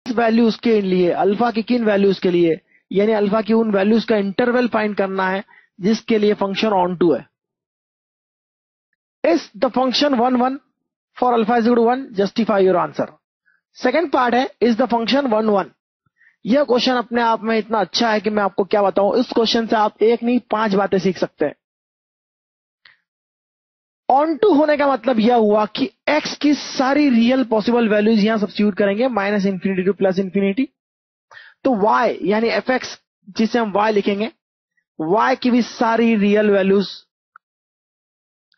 Values के लिए, alpha की किन वैल्यूज के लिए, यानी अल्फा की उन वैल्यूज का इंटरवल फाइंड करना है जिसके लिए फंक्शन ऑन टू है. Is the function 1 1 for alpha is equal to 1, justify your answer. Second part है इज द फंक्शन 1 1. यह क्वेश्चन अपने आप में इतना अच्छा है कि मैं आपको क्या बताऊं. इस क्वेश्चन से आप एक नहीं 5 बातें सीख सकते हैं. ऑन टू होने का मतलब यह हुआ कि x की सारी रियल पॉसिबल वैल्यूज यहां सब्स्टिट्यूट करेंगे minus infinity two plus infinity. तो y यानी fx जिसे हम y लिखेंगे, y की भी सारी रियल वैल्यूज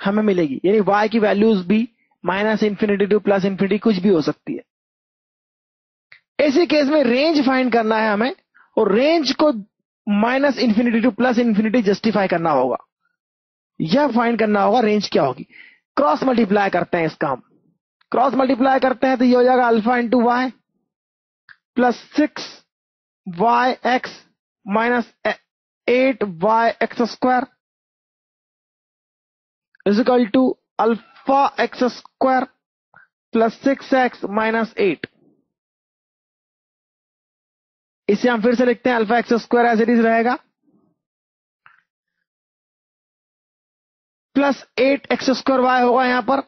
हमें मिलेगी, यानी y की वैल्यूज भी minus infinity two plus infinity कुछ भी हो सकती है. ऐसे केस में रेंज फाइंड करना है हमें, और रेंज को minus infinity two plus infinity justify करना होगा. यह फाइंड करना होगा रेंज क्या होगी. क्रॉस मल्टीप्लाई करते हैं इसका हम. क्रॉस मल्टीप्लाई करते हैं तो ये हो जाएगा alpha into y plus 6y(x) minus 8y(x²) is equal to alpha x² plus 6x minus 8. इसे हम फिर से लिखते हैं. Alpha x² as it is रहेगा प्लस 8x² होगा यहां पर,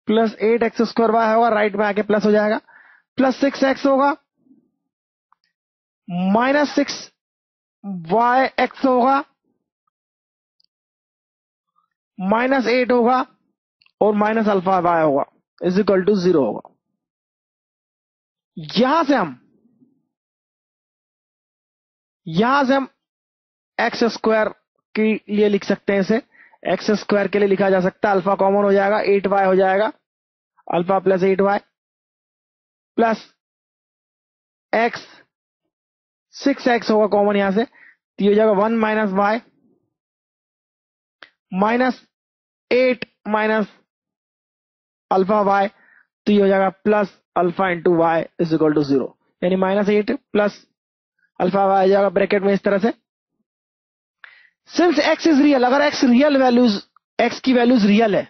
प्लस 8x² होगा, राइट में आके प्लस हो जाएगा, प्लस 6x होगा, माइनस 6yx होगा, माइनस 8 होगा, और माइनस अल्फा y होगा इज इक्वल टू 0 होगा. यहां से हम x² के लिए लिख सकते हैं. इसे x² के लिए लिखा जा सकता है. अल्फा कॉमन हो जाएगा, 8y हो जाएगा, alpha plus 8y plus x 6x होगा कॉमन यहां से, तो ये हो जाएगा 1 minus y minus 8 minus alpha y, तो ये हो जाएगा plus alpha into y is equal to 0, यानी माइनस 8 प्लस अल्फा y आ जाएगा ब्रैकेट में इस तरह से. सिंस x इज रियल, अगर x रियल वैल्यूज, x की वैल्यूज रियल है,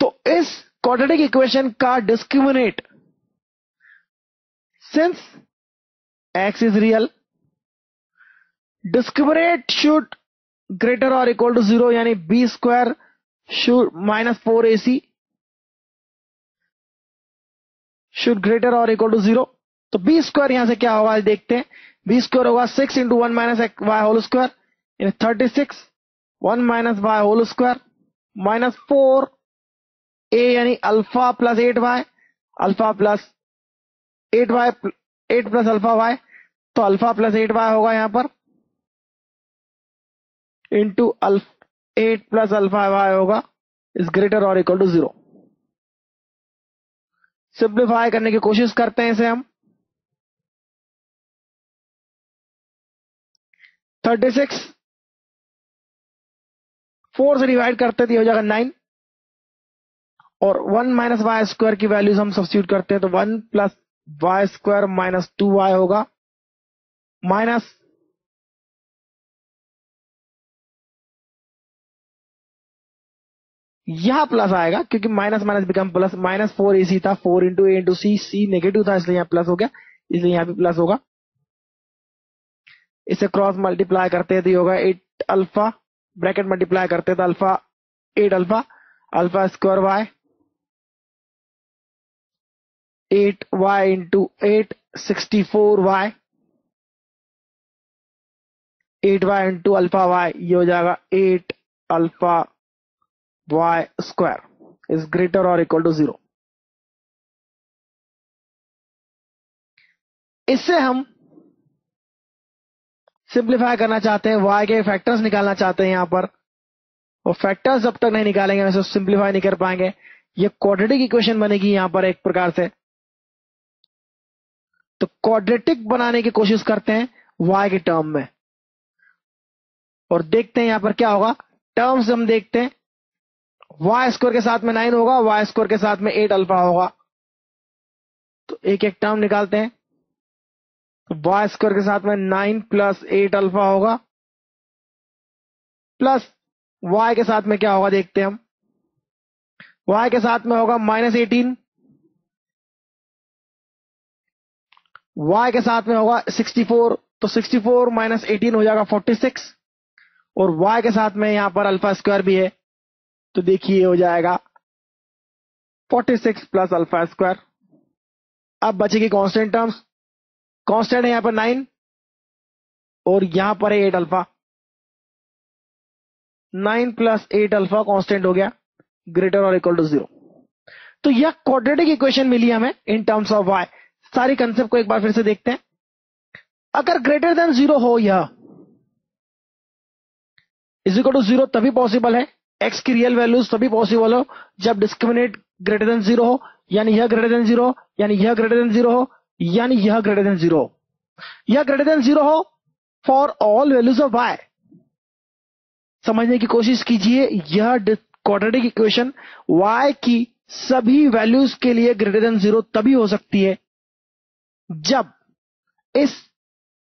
तो इस क्वाड्रेटिक इक्वेशन का discriminate, since x is real, discriminate should greater और इक्वल टू 0, यानी b² should minus 4ac should greater और इक्वल टू 0. तो b² यहां से क्या होगा देखते हैं. b² होगा 6 into 1 minus y whole square, यानी 36, 1 minus y whole square minus 4a यानी alpha plus 8y, alpha plus 8y 8 plus alpha y, तो अल्फा प्लस 8y होगा यहां पर, इंटू 8 प्लस अल्फा y होगा इज ग्रेटर और इक्वल टू 0. सिंप्लीफाई करने की कोशिश करते हैं इसे हम. 36 4 से डिवाइड करते तो ये हो जाएगा 9, और 1 माइनस y² की वैल्यूज हम सब्स्टिट्यूट करते हैं तो 1 प्लस y² माइनस 2y होगा, माइनस यहां प्लस आएगा क्योंकि minus minus become plus, minus 4ac था, 4 इंटू ए इंटू सी, सी नेगेटिव था इसलिए यहां प्लस हो गया, इसलिए यहां भी प्लस होगा. इसे क्रॉस मल्टीप्लाई करते हैं तो ये होगा 8 अल्फा, ब्रैकेट मल्टीप्लाई करते हैं तो alpha 8 alpha, alpha square y 8y into 8 64y, 8y into alpha y, ये हो जाएगा 8 अल्फा y² इज ग्रेटर और इक्वल टू 0. इससे हम सिंप्लीफाई करना चाहते हैं, y के फैक्टर्स निकालना चाहते हैं यहां पर, और फैक्टर्स जब तक नहीं निकालेंगे वैसे सिंप्लीफाई नहीं कर पाएंगे. ये क्वाड्रेटिक इक्वेशन बनेगी यहां पर एक प्रकार से. तो क्वाड्रेटिक बनाने की कोशिश करते हैं y के टर्म में, और देखते हैं यहां पर क्या होगा. टर्म्स हम देखते हैं, y² के साथ में 9 होगा, y² के साथ में 8 अल्फा होगा, तो एक एक टर्म निकालते हैं. तो y² के साथ में 9 प्लस 8 अल्फा होगा, प्लस y के साथ में क्या होगा देखते हैं हम. y के साथ में होगा माइनस 18 y के साथ में होगा 64, तो 64 माइनस 18 हो जाएगा 46, और y के साथ में यहां पर अल्फा स्क्वायर भी है, तो देखिए हो जाएगा 46 प्लस अल्फा स्क्वायर। अब बचेगी कांस्टेंट टर्म्स, कांस्टेंट है यहां पर 9 और यहां पर है 8 अल्फा, 9 प्लस 8 अल्फा कांस्टेंट हो गया, ग्रेटर और इक्वल टू 0। तो यह क्वाड्रेटिक इक्वेशन मिली हमें इन टर्म्स ऑफ y। सारी कंसेप्ट को एक बार फिर से देखते हैं। अगर ग्रेटर देन 0 हो, यह इज इक्वल टू 0 तभी पॉसिबल है, x की रियल वैल्यूज तभी पॉसिबल हो जब डिस्क्रिमिनेट ग्रेटर देन 0 हो, यानी यह ग्रेटर देन 0 हो, यानी यह ग्रेटर देन 0 हो, यानी यह ग्रेटर देन 0 हो। यह ग्रेटर देन 0 हो for all values of y। समझने की कोशिश कीजिए, यह क्वाड्रेटिक इक्वेशन y की सभी वैल्यूज के लिए ग्रेटर देन 0 तभी हो सकती है जब इस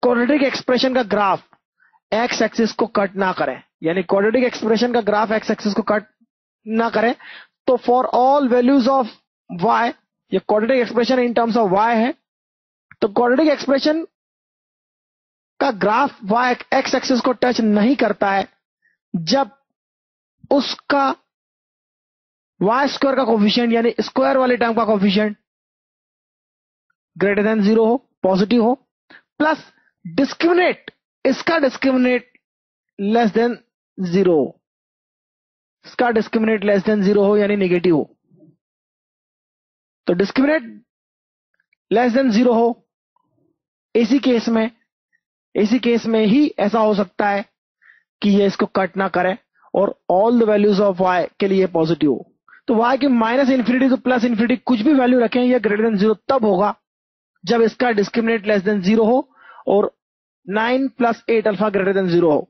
क्वाड्रेटिक एक्सप्रेशन का ग्राफ एक्स एक्सिस को कट ना करें, यानी क्वाड्रेटिक एक्सप्रेशन का ग्राफ एक्स एक्सिस को कट ना करें। तो for all values of y, ये quadratic expression in terms of y है, तो क्वाड्रेटिक एक्सप्रेशन का ग्राफ y एक्स एक्सिस को टच नहीं करता है जब उसका y स्क्वायर का कोफिशिएंट, यानी स्क्वायर वाले टर्म का कोफिशिएंट ग्रेटर देन 0 हो, पॉजिटिव हो, प्लस डिस्क्रिमिनेट, इसका डिस्क्रिमिनेट लेस देन 0, इसका डिस्क्रिमिनेट लेस देन 0 हो, यानी नेगेटिव हो। तो डिस्क्रिमिनेट लेस देन 0 हो, इसी केस में ही ऐसा हो सकता है कि ये इसको कट ना करे और all the values of y के लिए पॉजिटिव हो। तो y के minus infinity to plus infinity कुछ भी वैल्यू रखें, यह ग्रेटर देन 0 तब होगा जब इसका डिस्क्रिमिनेट लेस देन 0 हो और 9 प्लस 8 अल्फा ग्रेटर देन 0 हो।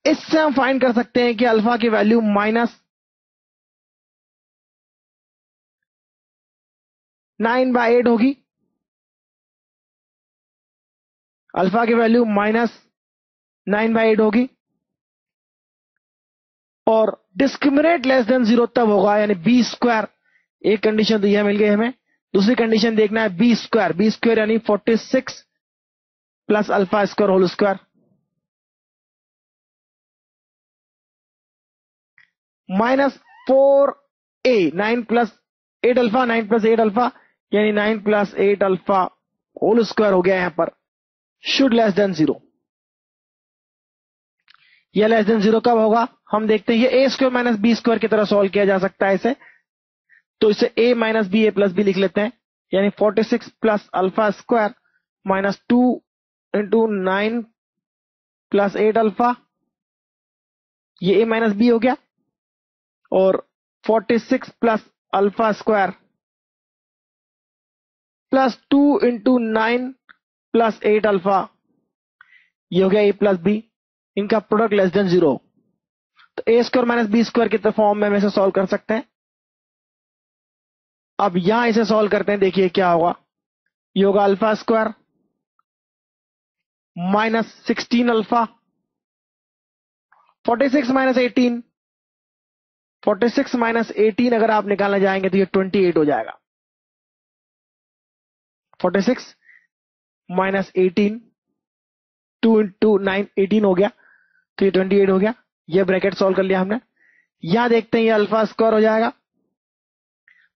इससे हम फाइंड कर सकते हैं कि अल्फा की वैल्यू माइनस 9/8 होगी, अल्फा की वैल्यू माइनस 9/8 होगी, और डिस्क्रिमिनेट लेस देन 0 तब होगा, यानी बी स्क्वायर। एक कंडीशन तो यह मिल गई हमें, दूसरी कंडीशन देखना है बी स्क्वायर यानी 46 plus alpha square whole square minus 4a, 9 plus 8 alpha, 9 plus 8 alpha यानी 9 प्लस 8 अल्फा होल स्क्वायर हो गया यहां पर, शुड लेस देन 0। यह लेस देन 0 कब होगा हम देखते हैं। ये a square minus b square की तरह सॉल्व किया जा सकता है इसे, तो इसे a minus b, a plus b लिख लेते हैं, यानी 46 plus alpha square minus 2 into 9 plus 8 alpha, ये a माइनस बी हो गया, और 46 plus alpha square plus 2 into 9 plus 8 alpha, ये हो गया a प्लस बी, इनका प्रोडक्ट लेस देन 0। तो a square minus b square की फॉर्म में हम इसे सॉल्व कर सकते हैं। अब यहां इसे सॉल्व करते हैं, देखिए क्या होगा। ये होगा alpha square minus 16 alpha, 46 minus 18, 46 minus 18 अगर आप निकालना जाएंगे तो ये 28 हो जाएगा। 46 माइनस 18, 2 इंटू 9 18 हो गया, तो ये 28 हो गया। ये ब्रैकेट सॉल्व कर लिया हमने। यहां देखते हैं ये अल्फा स्क्वायर हो जाएगा,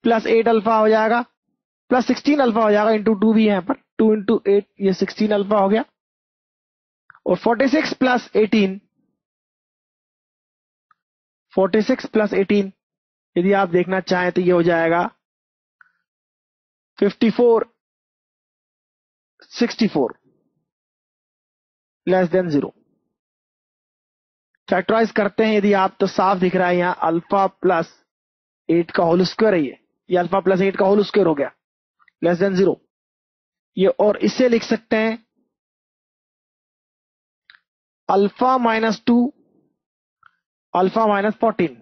प्लस 8 अल्फा हो जाएगा, प्लस 16 अल्फा हो जाएगा, इंटू 2 भी है यहां पर, 2 इंटू 8 ये 16 अल्फा हो गया, और 46 प्लस 18, 46 प्लस 18 यदि आप देखना चाहें तो ये हो जाएगा 54, 64 लेस देन 0। फैक्टराइज करते हैं यदि आप, तो साफ दिख रहा है यहां अल्फा प्लस 8 का होल स्क्वायर है, ये अल्फा प्लस 8 का होल स्क्वायर हो गया लेस देन 0। ये और इसे लिख सकते हैं अल्फा माइनस 2 अल्फा माइनस 14,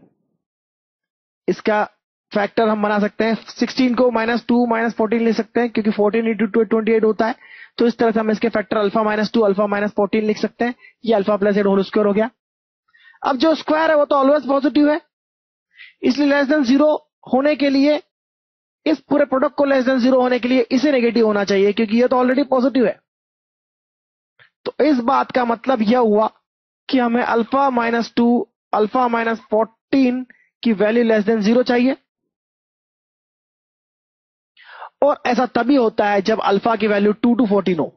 इसका फैक्टर हम बना सकते हैं। 16 को माइनस 2 माइनस 14 ले सकते हैं, क्योंकि 14 इंटू 2 28 होता है, तो इस तरह से हम इसके factor alpha minus 2 alpha minus 14 लिख सकते हैं। ये अल्फा प्लस 8 होल स्क्वायर हो गया। अब जो स्क्वायर है वो तो ऑलवेज पॉजिटिव है, इसलिए लेस देन 0 होने के लिए इस पूरे प्रोडक्ट को लेस देन 0 होने के लिए इसे नेगेटिव होना चाहिए, क्योंकि ये तो ऑलरेडी पॉजिटिव है। तो इस बात का मतलब यह हुआ कि हमें अल्फा माइनस 2 अल्फा माइनस 14 की वैल्यू लेस देन 0 चाहिए। और ऐसा तभी होता है जब अल्फा की वैल्यू 2 to 14 हो।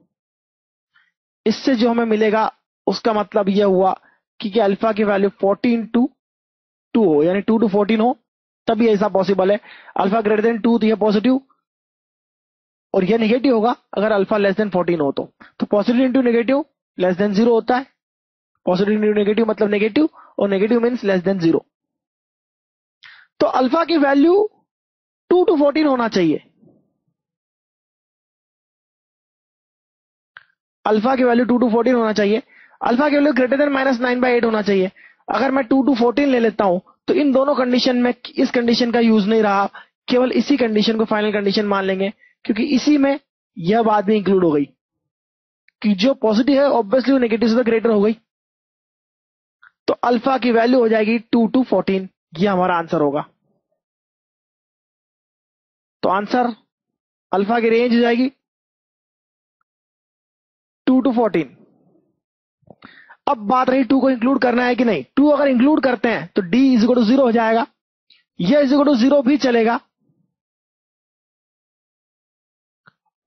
इससे जो हमें मिलेगा उसका मतलब यह हुआ कि अल्फा की वैल्यू 14 to 2 हो, यानी 2 to 14 हो, तभी ऐसा पॉसिबल है। अल्फा ग्रेटर देन 2 तो यह पॉजिटिव और यह नेगेटिव होगा अगर अल्फा लेस देन 14 हो तो positive into negative less than 0 होता है। पॉजिटिव इंटू नेगेटिव मतलब नेगेटिव, और नेगेटिव मीन्स लेस देन 0। तो अल्फा की वैल्यू 2 to 14 होना चाहिए। अल्फा की वैल्यू 2 to 14 होना चाहिए। अल्फा की वैल्यू ग्रेटर देन -9/8 होना चाहिए। अगर मैं 2 to 14 ले लेता हूं तो इन दोनों कंडीशन में इस कंडीशन का यूज नहीं रहा, केवल इसी कंडीशन को फाइनल कंडीशन मान लेंगे, क्योंकि इसी में यह बात भी इंक्लूड हो गई कि जो पॉजिटिव है ऑब्वियसली वो नेगेटिव से ग्रेटर हो गई। तो अल्फा की वैल्यू हो जाएगी 2 to 14। यह हमारा आंसर होगा। तो आंसर अल्फा की रेंज हो जाएगी 2 to 14। अब बात रही 2 को इंक्लूड करना है कि नहीं। 2 अगर इंक्लूड करते हैं तो d इज इक्वल टू 0 हो जाएगा, यह इज इक्वल टू 0 भी चलेगा,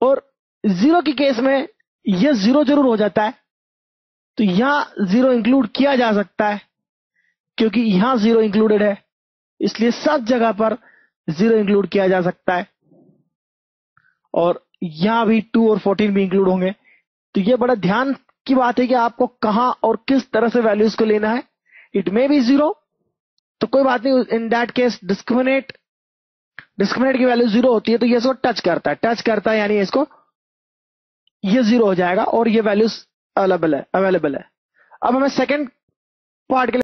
और 0 के केस में यह 0 जरूर हो जाता है। तो यहां 0 इंक्लूड किया जा सकता है क्योंकि यहां 0 इंक्लूडेड है, इसलिए सब जगह पर 0 इंक्लूड किया जा सकता है, और यहां भी 2 और 14 भी इंक्लूड होंगे। तो यह बड़ा ध्यान की बात है कि आपको कहां और किस तरह से वैल्यूज को लेना है। इट मे बी 0, तो कोई बात नहीं, इन दैट केस डिस्क्रिमिनेट की वैल्यू 0 होती है तो ये इसको टच करता है यानी इसको ये 0 हो जाएगा और ये वैल्यूज अवेलेबल है। अब हमें सेकंड पार्ट के लिए